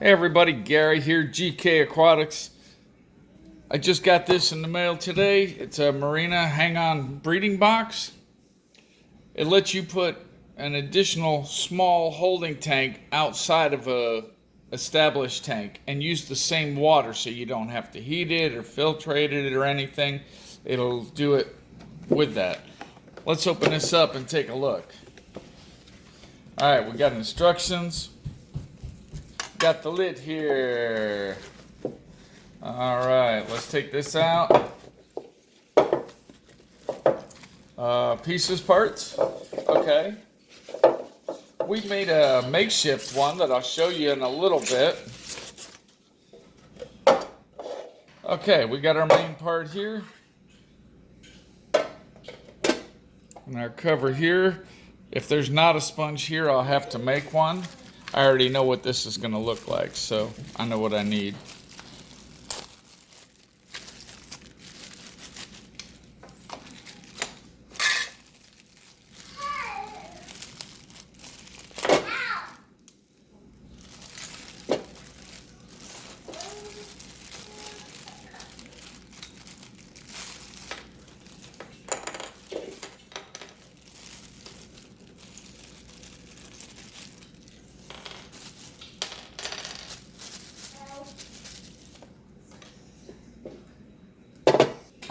Hey everybody, Gary here, GK Aquatics. I just got this in the mail today. It's a Marina Hang-on Breeding Box. It lets you put an additional small holding tank outside of a established tank and use the same water, so you don't have to heat it or filtrate it or anything. It'll do it with that. Let's open this up and take a look. Alright, we got instructions. Got the lid here. Alright, let's take this out. Pieces, parts. Okay. We made a makeshift one that I'll show you in a little bit. Okay, we got our main part here. And our cover here. If there's not a sponge here, I'll have to make one. I already know what this is going to look like, so I know what I need.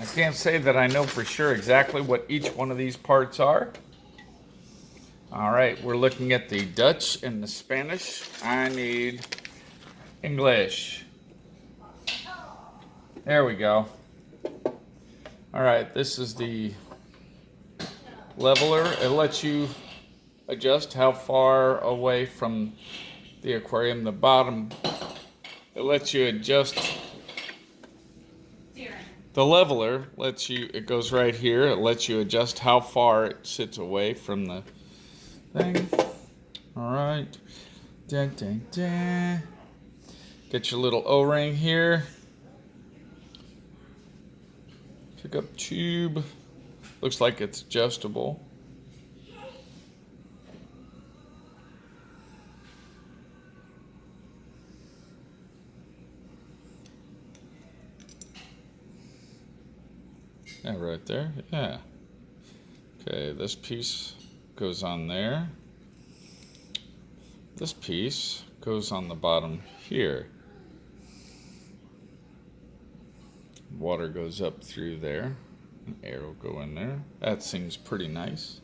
I can't say that I know for sure exactly what each one of these parts are. All right, we're looking at the Dutch and the Spanish. I need English. There we go. All right, this is the leveler. It lets you adjust how far away from the aquarium, the bottom. It lets you adjust. The leveler lets you, it goes right here, it lets you adjust how far it sits away from the thing. Alright. Dun, dun, dun. Get your little O-ring here. Pickup tube. Looks like it's adjustable. Yeah, right there. Yeah. Okay, this piece goes on there. This piece goes on the bottom here. Water goes up through there. An air will go in there. That seems pretty nice.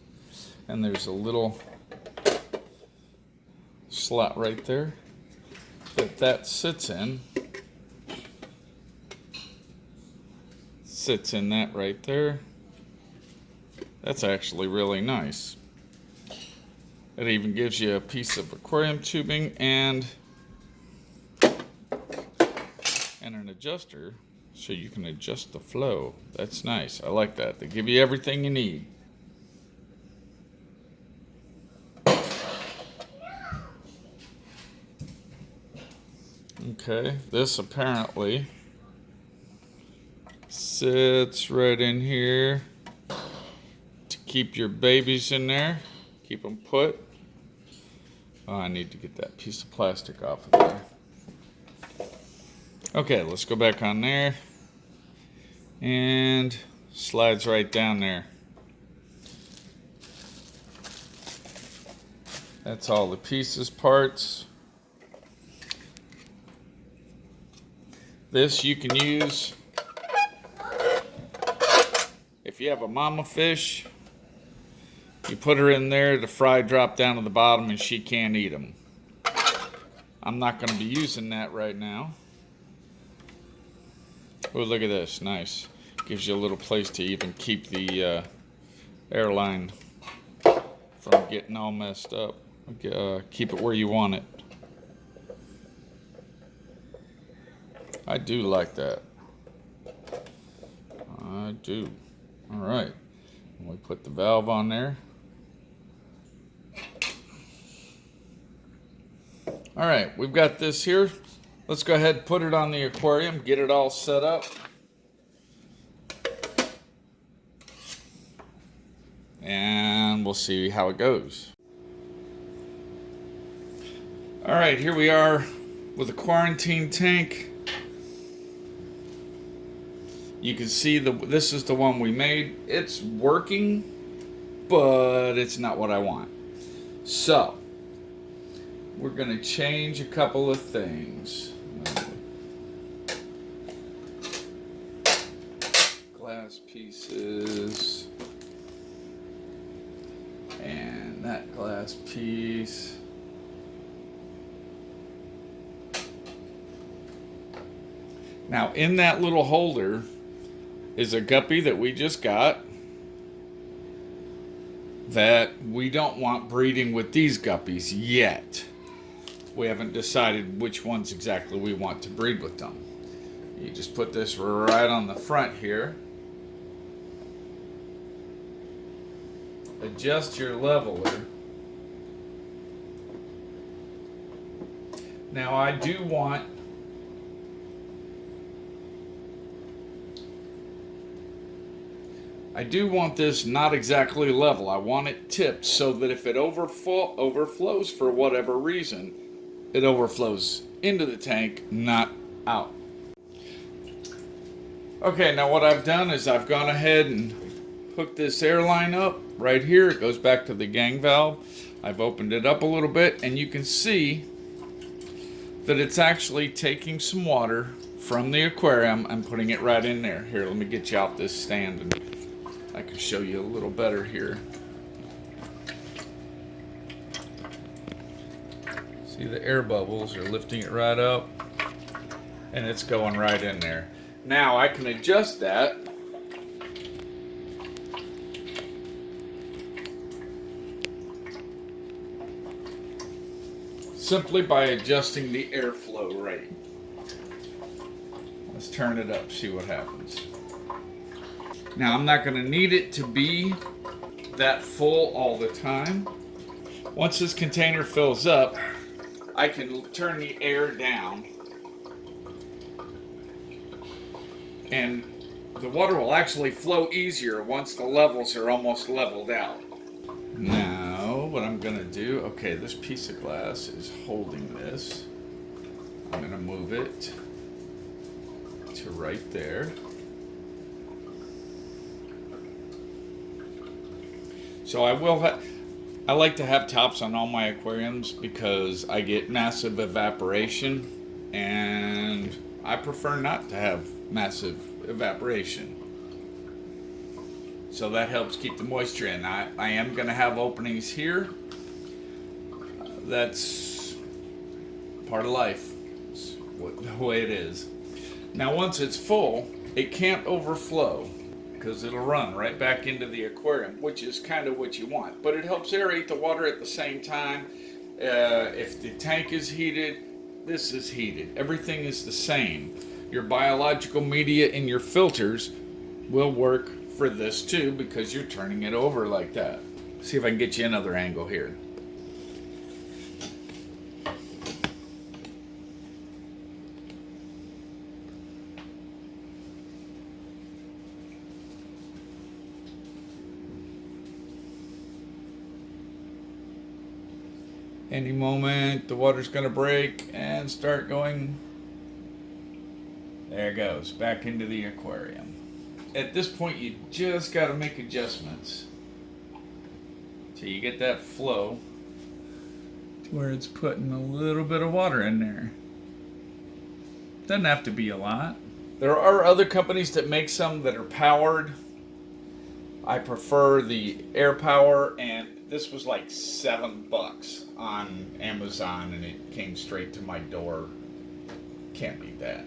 And there's a little slot right there that sits in. Sits in that right there. That's actually really nice. It even gives you a piece of aquarium tubing and an adjuster so you can adjust the flow. That's nice. I like that. They give you everything you need. Okay, this apparently sits right in here to keep your babies in there, keep them put. Oh, I need to get that piece of plastic off of there. Okay, let's go back on there, and slides right down there. That's all the pieces, parts. This you can use if you have a mama fish. You put her in there, the fry drop down to the bottom and she can't eat them. I'm not going to be using that right now. Oh, look at this. Nice. Gives you a little place to even keep the airline from getting all messed up. Keep it where you want it. I do like that. I do. All right. And we put the valve on there. All right, we've got this here. Let's go ahead and put it on the aquarium, get it all set up. And we'll see how it goes. All right, here we are with a quarantine tank. You can see this is the one we made. It's working, but it's not what I want. So we're gonna change a couple of things. Glass pieces and that glass piece. Now in that little holder is a guppy that we just got that we don't want breeding with these guppies yet. We haven't decided which ones exactly we want to breed with them. You just put this right on the front here. Adjust your leveler. Now I do want this not exactly level. I want it tipped so that if it overflows for whatever reason, it overflows into the tank, not out. Okay, now what I've done is I've gone ahead and hooked this air line up right here. It goes back to the gang valve. I've opened it up a little bit and you can see that it's actually taking some water from the aquarium and putting it right in there. Here, let me get you out this stand and I can show you a little better here. See, the air bubbles are lifting it right up and it's going right in there. Now I can adjust that simply by adjusting the airflow rate. Let's turn it up, see what happens. Now I'm not going to need it to be that full all the time. Once this container fills up, I can turn the air down and the water will actually flow easier once the levels are almost leveled out. Now what I'm going to do, okay, this piece of glass is holding this. I'm going to move it to right there. So I like to have tops on all my aquariums because I get massive evaporation and I prefer not to have massive evaporation. So that helps keep the moisture in. I am going to have openings here. That's part of life. It's the way it is. Now once it's full, it can't overflow, because it'll run right back into the aquarium, which is kind of what you want. But it helps aerate the water at the same time. If the tank is heated, this is heated. Everything is the same. Your biological media in your filters will work for this too, because you're turning it over like that. See if I can get you another angle here. Any moment the water's going to break and start going. There it goes, back into the aquarium. At this point you just got to make adjustments till you get that flow to where it's putting a little bit of water in there. Doesn't have to be a lot. There are other companies that make some that are powered. I prefer the air power, and this was like $7 on Amazon and it came straight to my door. Can't beat that.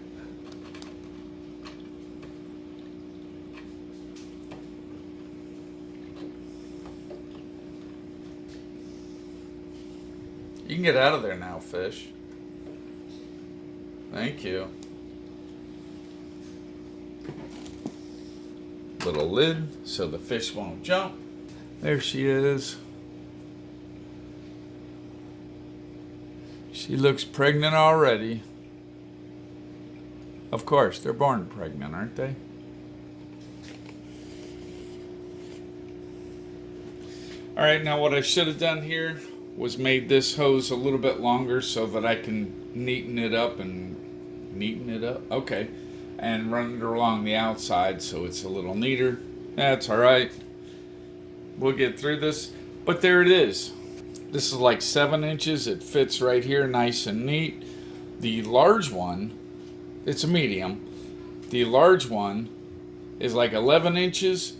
You can get out of there now, fish. Thank you. Little lid so the fish won't jump. There she is. She looks pregnant already. Of course, they're born pregnant, aren't they? All right, now what I should have done here was made this hose a little bit longer so that I can neaten it up and neaten it up. Okay. And run it along the outside so it's a little neater. That's all right. We'll get through this. But there it is. This is like 7 inches. It fits right here nice and neat. The large one, it's a medium. The large one is like 11 inches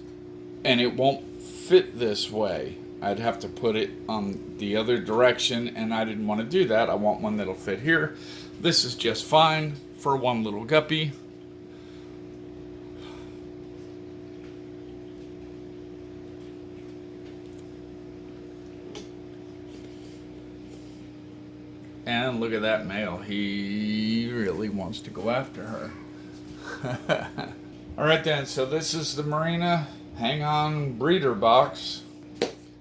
and it won't fit this way. I'd have to put it on the other direction, and I didn't want to do that. I want one that'll fit here. This is just fine for one little guppy. And look at that male. He really wants to go after her. All right then, so this is the Marina Hang-on Breeder Box.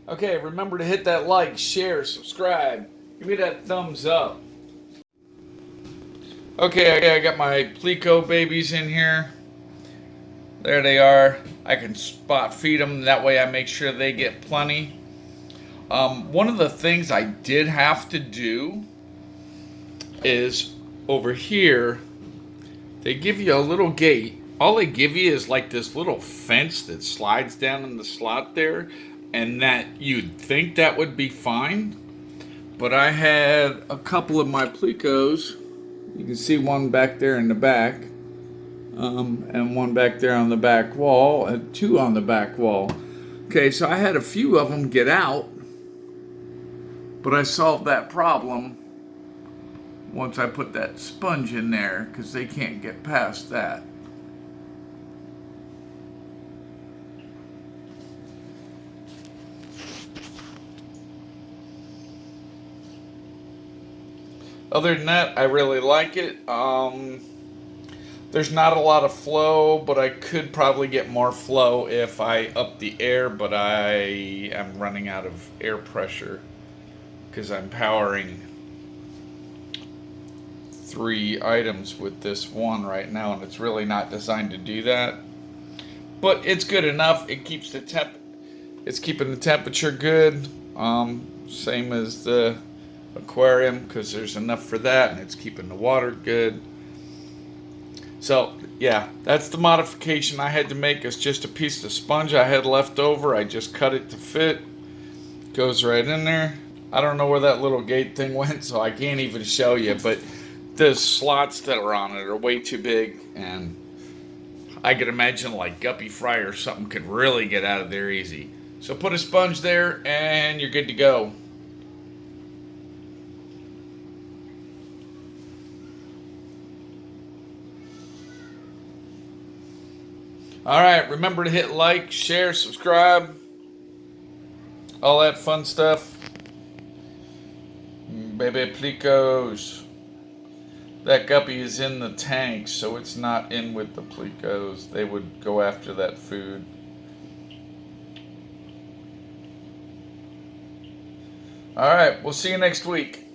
Okay, remember to hit that like, share, subscribe. Give me that thumbs up. Okay, I got my Plico babies in here. There they are. I can spot feed them. That way I make sure they get plenty. One of the things I did have to do is over here, they give you a little gate. All they give you is like this little fence that slides down in the slot there, and that you'd think that would be fine. But I had a couple of my Plicos. You can see one back there in the back, and one back there on the back wall, and 2 on the back wall. Okay, so I had a few of them get out, but I solved that problem once I put that sponge in there, because they can't get past that. Other than that, I really like it. There's not a lot of flow, but I could probably get more flow if I up the air, but I am running out of air pressure because I'm powering 3 items with this one right now, and it's really not designed to do that. But it's good enough. It keeps the it's keeping the temperature good. Same as the aquarium, because there's enough for that, and it's keeping the water good. So yeah, that's the modification I had to make. It's just a piece of sponge I had left over. I just cut it to fit. Goes right in there. I don't know where that little gate thing went, so I can't even show you, but the slots that are on it are way too big, and I could imagine like Guppy Fry or something could really get out of there easy. So put a sponge there and you're good to go. Alright, remember to hit like, share, subscribe, all that fun stuff. Baby Plicos. That guppy is in the tank, so it's not in with the Plicos. They would go after that food. Alright, we'll see you next week.